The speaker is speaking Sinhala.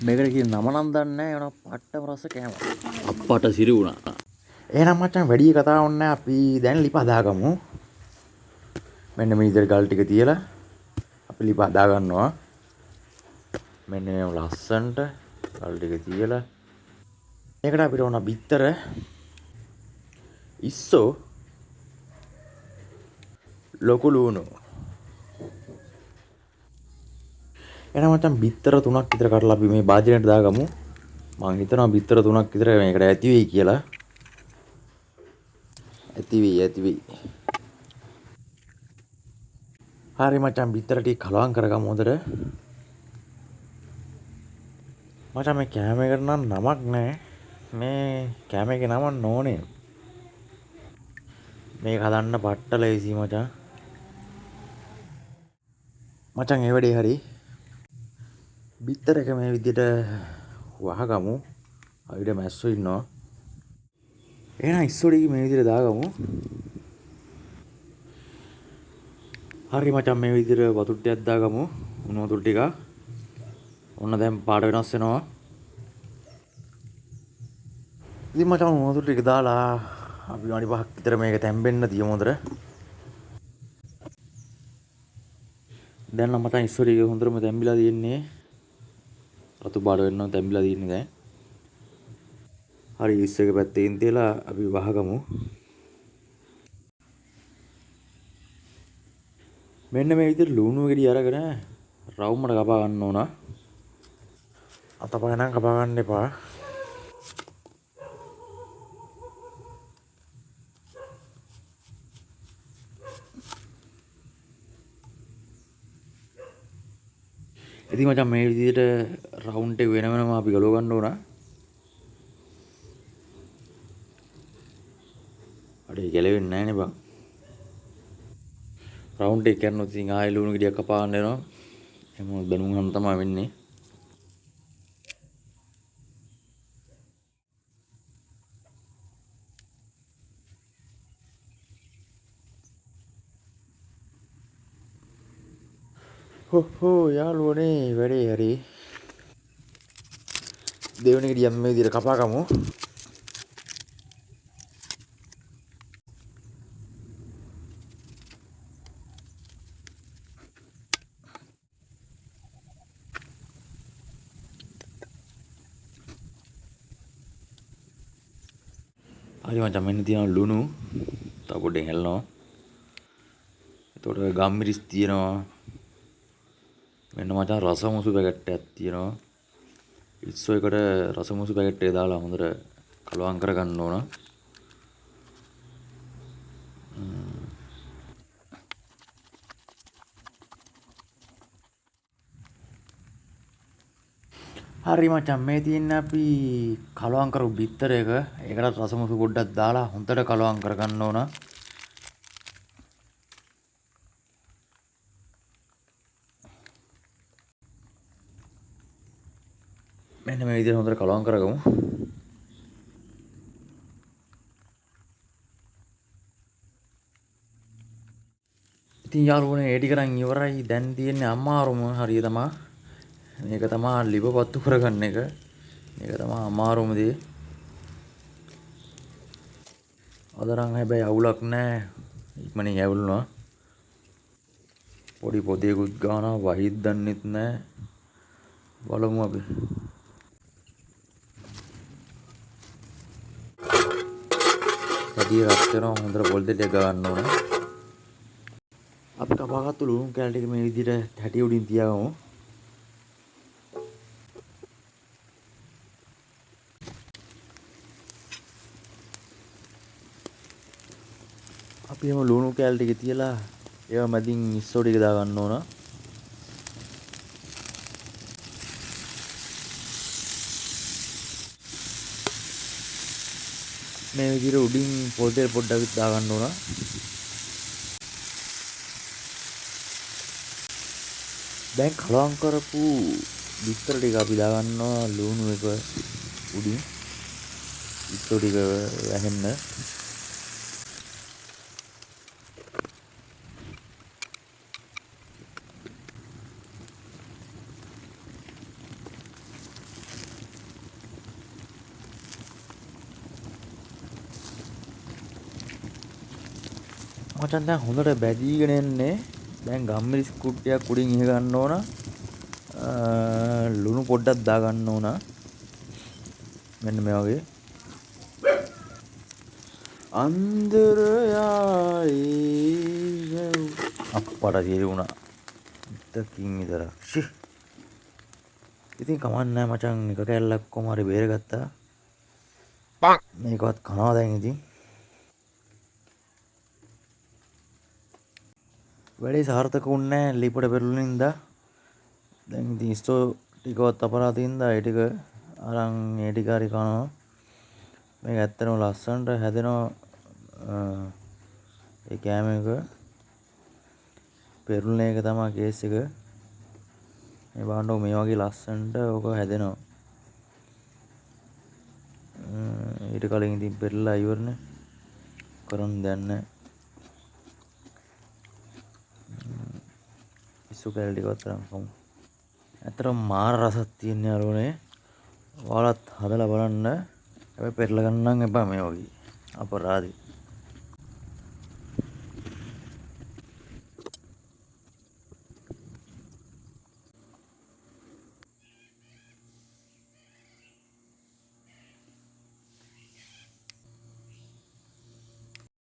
මේකට කියන නම නම් දන්නේ නැහැ. ඒනවා පට්ටම රස කෑම. අප්පට සිරි වුණා. එහෙනම් මචං වැඩි කතාවක් නැහැ. අපි දැන් ලිප හදාගමු. මෙන්න මේ විදිහට ගල් ටික තියලා අපි ලිප හදා ගන්නවා. මෙන්න මේ ලස්සන්ට ගල් ටික තියලා මේකට අපිට ඕන බිත්තර ඉස්සෝ ලොකු ලුණු. එහෙනම් මචං බිත්තර 3ක් විතර කඩලා අපි මේ භාජනයට දාගමු. මම හිතනවා බිත්තර 3ක් විතර මේකට ඇති වෙයි කියලා. ඇති වෙයි. හරි මචං බිත්තර ටික කලවම් කරගමු හොඳට. මචං මේ කෑම එකට නම් නමක් නැහැ. මේ කෑම එකේ නම නෝනේ. මේක හදන්න පට්ට ලේසි මචං. මචං ඒ වැඩේ හරි. බිත්තර එක මේ විදිහට වහගමු. අපිට මැස්සෝ ඉන්නවා. එහෙනම් ඉස්සොඩි මේ විදිහට දාගමු. හරි මචං මේ විදිහට වතුර ටිකක් දාගමු. උණු වතුර ටික. ඔන්න දැන් පාට වෙනස් වෙනවා. ඉතින් මචං උණු වතුර ටික දාලා අපි විනාඩි 5ක් විතර මේක තැම්බෙන්න තියමු හොඳට. දැන් නම් මචං ඉස්සොඩි එක හොඳටම තැම්බිලා තියෙන්නේ. රතු පාට වෙනවා තැම්බිලා තියෙන්නේ දැන්. හරි ඉස් එක පැත්තකින් තියලා අපි වහගමු. මෙන්න මේ විදිහට ලුණු ගෙඩි අරගෙන රවුමට කපා ගන්න ඕන. අතපය නම් කපා ගන්න එපා. ඉතින් මචං මේ විදිහට රවුන්ඩ් එක වෙන වෙනම අපි ගලව ගන්න ඕන. අඩේ ගැලවෙන්නේ නැහැ නේ බං. රවුන්ඩ් එක කරනොත් ඉතින් ආයෙ ලුණු ගෙඩියක් කපා ගන්න වෙනවා. එහෙම බැනුම් ගන්න තමයි වෙන්නේ. හොහෝ යාළුවනේ වැඩේ හරි. දෙවෙනි ගෙඩියක් මේ විදිහට කපා ගමු. හරි මචං මෙන්න තියෙනවා ලුණු. තව පොඩ්ඩෙන් හැලනවා. එතකොට ගම්මිරිස් තියෙනවා. මෙන්න මචං රසමුසු පැකට් එකක් තියෙනවා. ඉස්සෝ එකට රසමුසු පැකට් එක දාලා හොඳට කලවම් කරගන්න ඕන. හරි මචං මේ තියෙන්නේ අපි කලවම් කරපු බිත්තර එක. ඒකට රසමුසු පොඩ්ඩක් දාලා හොඳට කලවම් කරගන්න ඕන. මෙන්න මේ විදිහට හොඳට කලවම් කරගමු. ඉතින් යාළුවනේ ඒ ටික නම් ඉවරයි. දැන් තියෙන්නේ අමාරුම හරිය තමයි. මේක තමයි ලිප පත්තු කරගන්න එක. මේක තමයි අමාරුම දේ. අදරන් හැබැයි අවුලක් නැහැ. ඉක්මනින් ඇවුලුණා. පොඩි පොදේකුත් ගානවා වහිත් දන්නෙත් නැහැ. බලමු අපි. සතිය රත් වෙනවා හොඳට පොල් දෙටක් ගන්න ඕන. අපි කපාගත්තු ලුණු කැල ටික මේ විදිහට හැටි උඩින් තියාගමු. අපි එහෙම ලුණු කැල ටික තියලා ඒව මැදින් ඉස්සෝ ටික දා ගන්න ඕන. මේ විදිහට උඩින් පොල් තෙල් පොඩ්ඩක් දා ගන්න ඕන. දැන් කලවම් කරපු බිත්තර ටික අපි දා ගන්නවා ලුණු එක උඩින්. ඉස්සෝ ටික වැහෙන්න. මචං දැන් හොඳට බැදීගෙන එන්නේ. දැන් ගම්මිරිස් කුට්ටියක් උඩින් ඉහ ගන්න ඕන. ලුණු පොඩ්ඩක් දා ගන්න ඕන. මෙන්න මේ වගේ. අන්දරයයි අප්පට සිරි වුණා. ඉතකින් විතරක්. ෂි. ඉතින් කමන්නේ මචං එක කැල්ලක් කොහම හරි බේරගත්තා. මේකවත් කනවා දැන් ඉතින්. වැඩේ සාර්ථක වුණේ නැහැ ලිපට පෙරළුනින්දා. දැන් ඉතින් ස්ටෝ ටිකවත් අපරාධින්දා ඒ ටික අරන් ඒ ටික හරි කනවා. මේක ඇත්තටම ලස්සනට හැදෙනවා. ඒ කෑම එක පෙරළුන එක තමයි කේස් එක. මේ බලන්නකො මේ වගේ ලස්සනට ඔක හැදෙනවා. ඊට කලින් ඉතින් පෙරලා ඉවරනේ. කරන්න දෙයක් නැහැ. ඉස්සු කැලේ ටිකවත් තරම් කමු. ඇත්තටම මාර රසක් තියෙන යාළුවනේ. ඔයාලත් හදලා බලන්න. හැබැයි පෙරලා ගන්න නම් එපා මේ වගේ. අපරාධි.